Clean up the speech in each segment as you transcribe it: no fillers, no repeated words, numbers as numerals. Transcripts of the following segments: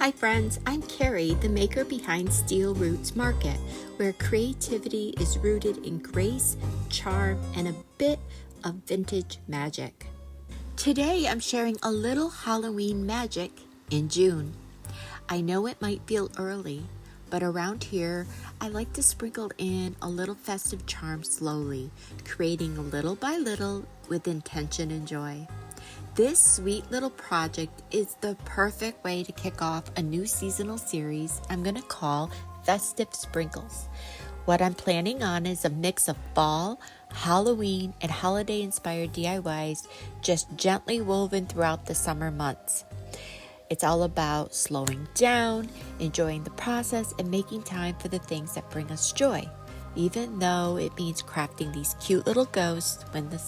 Hi friends, I'm Carrie, the maker behind Steel Roots Market, where creativity is rooted in grace, charm, and a bit of vintage magic. Today I'm sharing a little Halloween magic in June. I know it might feel early, but around here I like to sprinkle in a little festive charm slowly, creating little by little with intention and joy. This sweet little project is the perfect way to kick off a new seasonal series I'm going to call Festive Sprinkles. What I'm planning on is a mix of fall, Halloween, and holiday-inspired DIYs just gently woven throughout the summer months. It's all about slowing down, enjoying the process, and making time for the things that bring us joy, even though it means crafting these cute little ghosts when the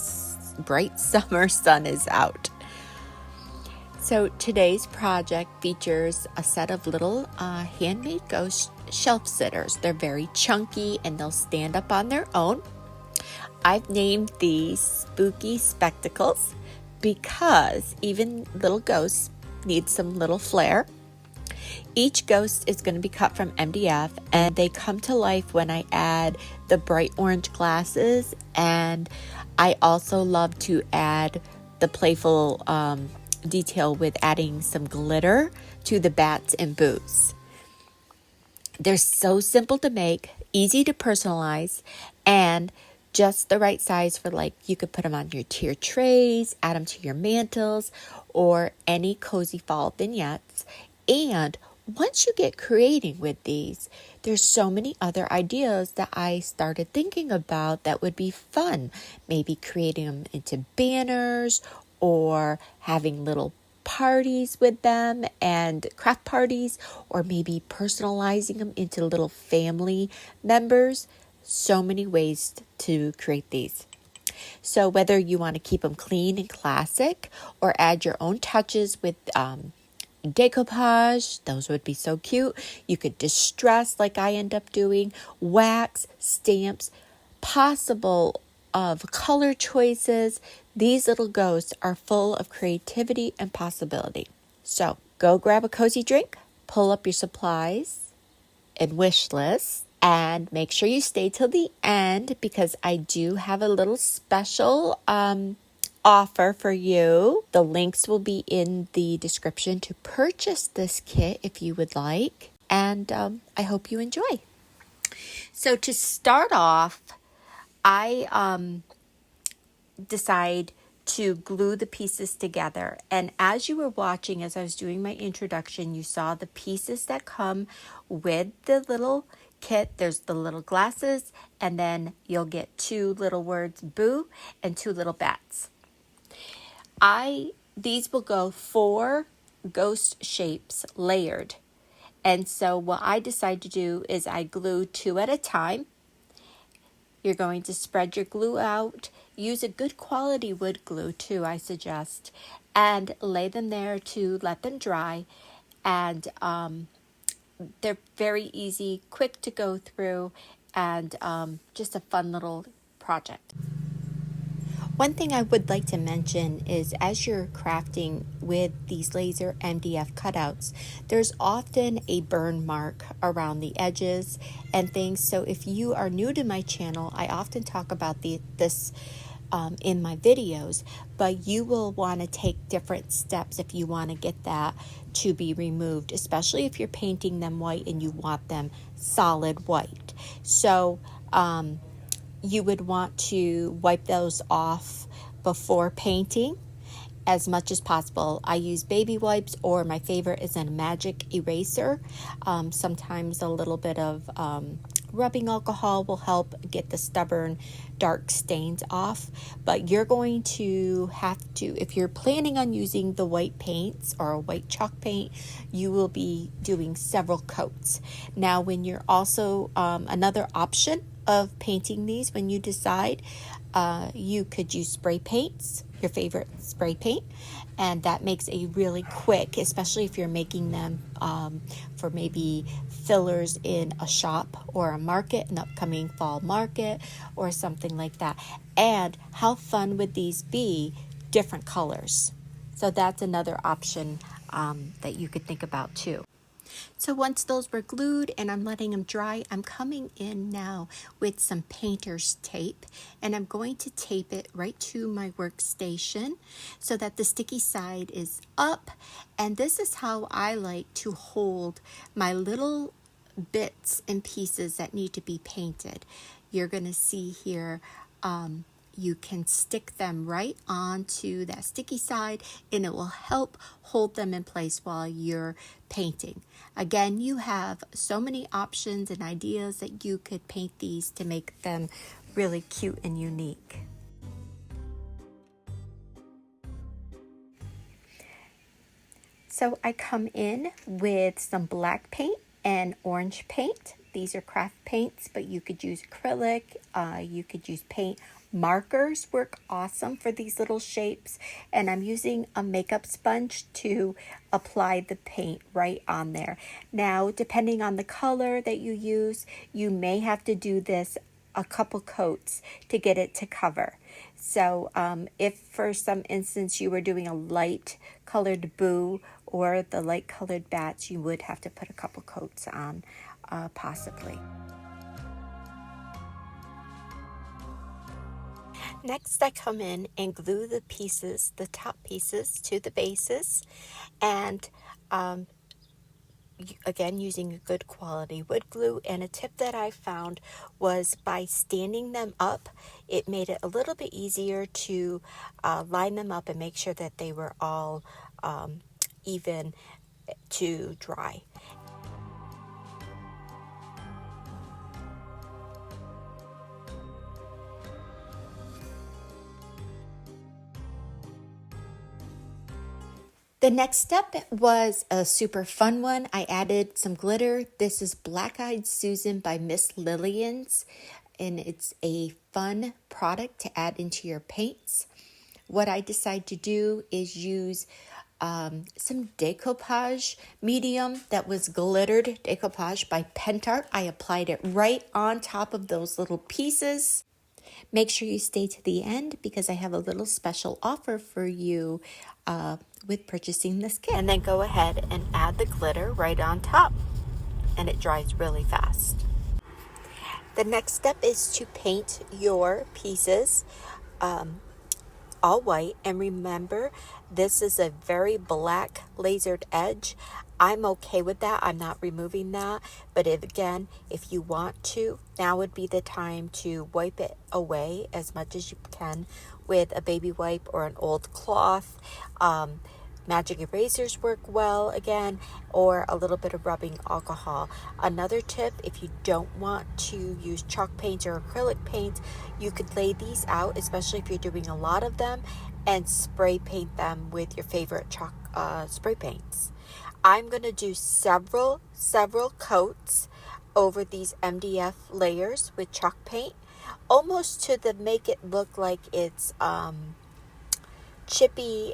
bright summer sun is out. So today's project features a set of little handmade ghost shelf sitters. They're very chunky and they'll stand up on their own. I've named these spooky spectacles because even little ghosts need some little flair. Each ghost is going to be cut from MDF, and they come to life when I add the bright orange glasses, and I also love to add the playful detail with adding some glitter to the bats and boots. They're so simple to make, easy to personalize, and just the right size for, like, you could put them on your tier trays, add them to your mantles, or any cozy fall vignettes. And once you get creating with these, there's so many other ideas that I started thinking about that would be fun. Maybe creating them into banners or having little parties with them and craft parties, or maybe personalizing them into little family members. So many ways to create these. So whether you want to keep them clean and classic or add your own touches with decoupage, those would be so cute. You could distress like I end up doing, wax, stamps, possible of color choices. These little ghosts are full of creativity and possibility. So go grab a cozy drink, pull up your supplies and wish list, and make sure you stay till the end because I do have a little special offer for you. The links will be in the description to purchase this kit if you would like, and I hope you enjoy. So to start off, I decide to glue the pieces together, and as you were watching, as I was doing my introduction, you saw the pieces that come with the little kit. There's the little glasses, and then you'll get two little words, boo, and two little bats. These will go 4 ghost shapes layered. And so what I decide to do is I glue 2 at a time. You're going to spread your glue out. Use a good quality wood glue too, I suggest. And lay them there to let them dry. And they're very easy, quick to go through, and just a fun little project. One thing I would like to mention is as you're crafting with these laser MDF cutouts, there's often a burn mark around the edges and things. So if you are new to my channel, I often talk about this in my videos, but you will want to take different steps if you want to get that to be removed, especially if you're painting them white and you want them solid white. So you would want to wipe those off before painting as much as possible. I use baby wipes, or my favorite is a magic eraser. Sometimes a little bit of rubbing alcohol will help get the stubborn dark stains off, but you're going to have to, if you're planning on using the white paints or a white chalk paint, you will be doing several coats. Now when you're also another option of painting these, when you decide, you could use spray paints, your favorite spray paint, and that makes a really quick, especially if you're making them for maybe fillers in a shop or a market, an upcoming fall market or something like that. And how fun would these be, different colors? So that's another option that you could think about too. So once those were glued and I'm letting them dry, I'm coming in now with some painter's tape, and I'm going to tape it right to my workstation so that the sticky side is up. And this is how I like to hold my little bits and pieces that need to be painted. You're going to see here, you can stick them right onto that sticky side and it will help hold them in place while you're painting. Again, you have so many options and ideas that you could paint these to make them really cute and unique. So I come in with some black paint and orange paint. These are craft paints, but you could use acrylic, you could use paint. Markers work awesome for these little shapes, and I'm using a makeup sponge to apply the paint right on there. Now, depending on the color that you use, you may have to do this a couple coats to get it to cover. So if for some instance you were doing a light colored boo or the light colored bats, you would have to put a couple coats on possibly. Next, I come in and glue the pieces, the top pieces, to the bases, and again using a good quality wood glue. And a tip that I found was by standing them up, it made it a little bit easier to line them up and make sure that they were all even to dry. The next step was a super fun one. I added some glitter. This is Black Eyed Susan by Miss Lillian's, and it's a fun product to add into your paints. What I decided to do is use some decoupage medium that was glittered decoupage by Pentart. I applied it right on top of those little pieces. Make sure you stay to the end because I have a little special offer for you with purchasing this kit. And then go ahead and add the glitter right on top, and it dries really fast. The next step is to paint your pieces all white, and remember, this is a very black lasered edge. I'm okay with that. I'm not removing that, but if you want to, now would be the time to wipe it away as much as you can with a baby wipe or an old cloth. Magic erasers work well again, or a little bit of rubbing alcohol. Another tip, if you don't want to use chalk paint or acrylic paint, you could lay these out, especially if you're doing a lot of them, and spray paint them with your favorite chalk spray paints. I'm going to do several coats over these MDF layers with chalk paint, almost to make it look like it's chippy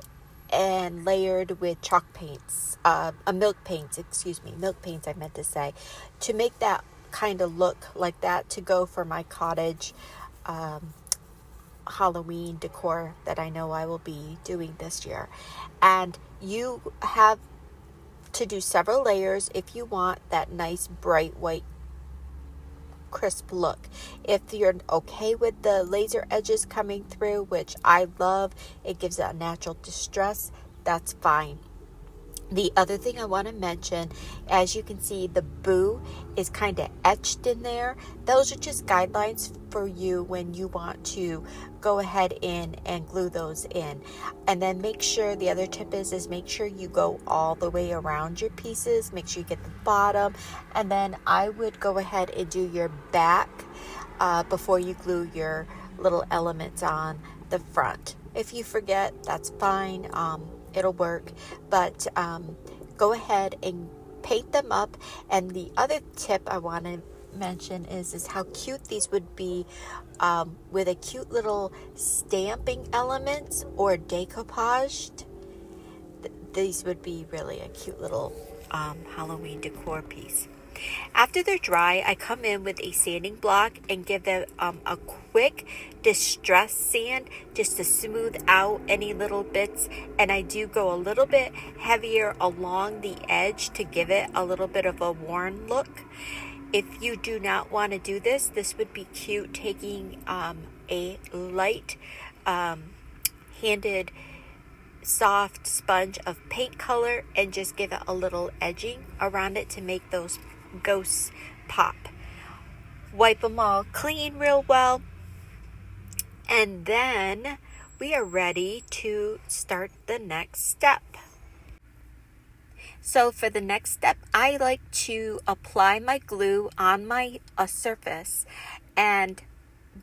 and layered with chalk paints, milk paints I meant to say, to make that kind of look like that, to go for my cottage Halloween decor that I know I will be doing this year. And you have to do several layers if you want that nice bright white crisp look. If you're okay with the laser edges coming through, which I love, it gives it a natural distress, that's fine. The other thing I want to mention, as you can see, the boo is kind of etched in there. Those are just guidelines for you when you want to go ahead in and glue those in. And then make sure, the other tip is make sure you go all the way around your pieces. Make sure you get the bottom. And then I would go ahead and do your back before you glue your little elements on the front. If you forget, that's fine. It'll work, but go ahead and paint them up. And the other tip I want to mention is how cute these would be with a cute little stamping elements or decoupaged. These would be really a cute little Halloween decor piece. After they're dry, I come in with a sanding block and give them a quick distress sand just to smooth out any little bits. And I do go a little bit heavier along the edge to give it a little bit of a worn look. If you do not want to do this, this would be cute taking a light handed soft sponge of paint color and just give it a little edging around it to make those ghosts pop. Wipe them all clean real well, and then we are ready to start the next step. So for the next step, I like to apply my glue on my surface, and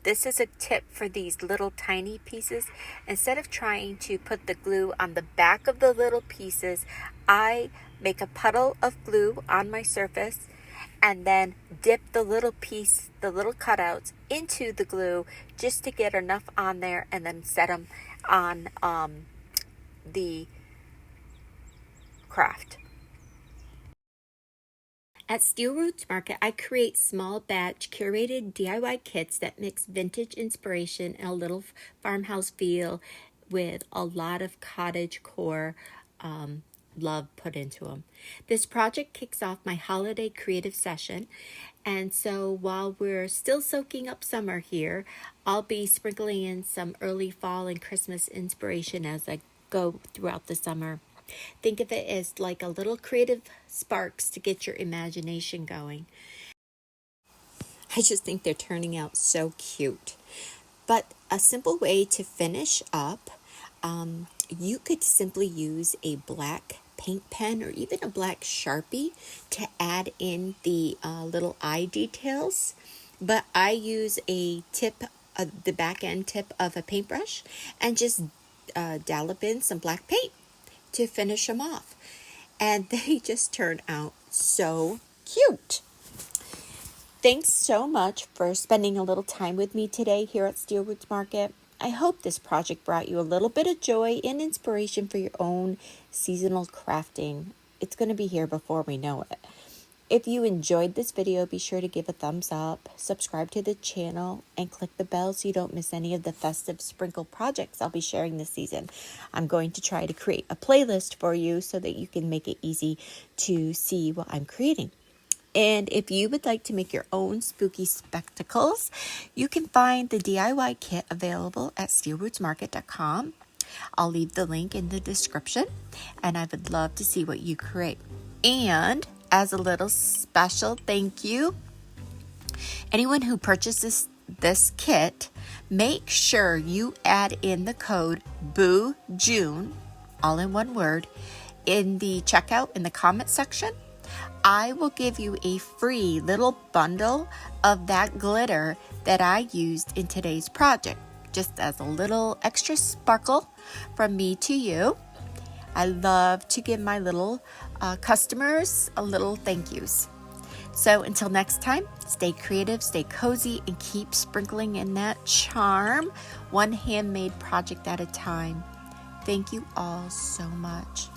this is a tip for these little tiny pieces. Instead of trying to put the glue on the back of the little pieces, I make a puddle of glue on my surface and then dip the little piece, the little cutouts into the glue just to get enough on there, and then set them on the craft. At Steel Roots Market, I create small batch curated DIY kits that mix vintage inspiration and a little farmhouse feel with a lot of cottage core love put into them. This project kicks off my holiday creative session, and so while we're still soaking up summer here, I'll be sprinkling in some early fall and Christmas inspiration as I go throughout the summer. Think of it as like a little creative sparks to get your imagination going. I just think they're turning out so cute. But a simple way to finish up, you could simply use a black paint pen or even a black Sharpie to add in the little eye details. But I use a tip, the back end tip of a paintbrush, and just dollop in some black paint to finish them off. And they just turn out so cute. Thanks so much for spending a little time with me today here at Steel Roots Market. I hope this project brought you a little bit of joy and inspiration for your own seasonal crafting. It's going to be here before we know it. If you enjoyed this video, be sure to give a thumbs up, subscribe to the channel, and click the bell so you don't miss any of the festive sprinkle projects I'll be sharing this season. I'm going to try to create a playlist for you so that you can make it easy to see what I'm creating. And if you would like to make your own spooky spectacles, you can find the DIY kit available at steelrootsmarket.com. I'll leave the link in the description, and I would love to see what you create. And as a little special thank you, anyone who purchases this kit, make sure you add in the code BOOJUNE, all in one word, in the checkout in the comment section. I will give you a free little bundle of that glitter that I used in today's project, just as a little extra sparkle from me to you. I love to give my little customers a little thank yous. So until next time, stay creative, stay cozy, and keep sprinkling in that charm, one handmade project at a time. Thank you all so much.